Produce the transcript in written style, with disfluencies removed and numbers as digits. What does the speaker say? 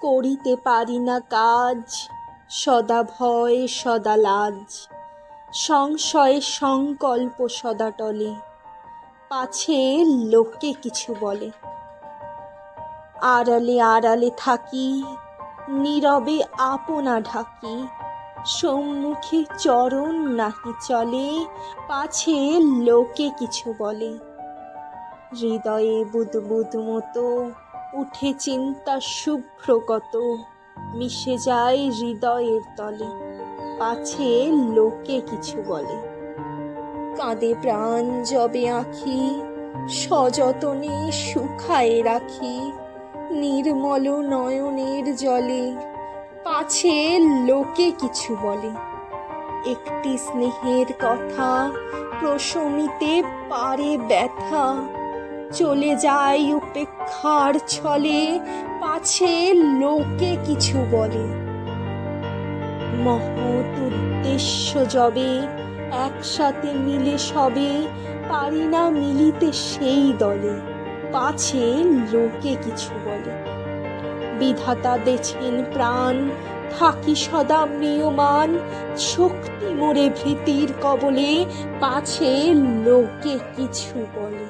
করিতে পারি না কাজ, সদা ভয় সদা লাজ, সংশয়ে সংকল্প সদা টলে, পাছে লোকে কিছু বলে। আড়ালে আড়ালে থাকি, নীরবে আপনা ঢাকি, সম্মুখে চরণ নাহি চলে, পাছে লোকে কিছু বলে। হৃদয়ে বুদবুদ মতো উঠে চিন্তা শুভ্র কত, মিশে যায় হৃদয়ের তলে, পাছে লোকে কিছু বলে। কাঁদে প্রাণ যবে আঁখি, সযতনে শুকায়ে রাখি, নির্মল নয়নের জলে, পাছে লোকে কিছু বলে। একটি স্নেহের কথা প্রশমিতে পারে ব্যথা, চলে যায় উপেক্ষার ছলে, পাছে লোকে কিছু বলে। মহৎ উদ্দেশ্য যবে একসাথে মিলে সবে, পারি না মিলিতে সেই দলে, পাছে লোকে কিছু বলে। বিধাতা দেছেন প্রাণ, থাকি সদা ম্রিয়মান, শক্তি মোরে ভীতির কবলে, পাছে লোকে কিছু বলে।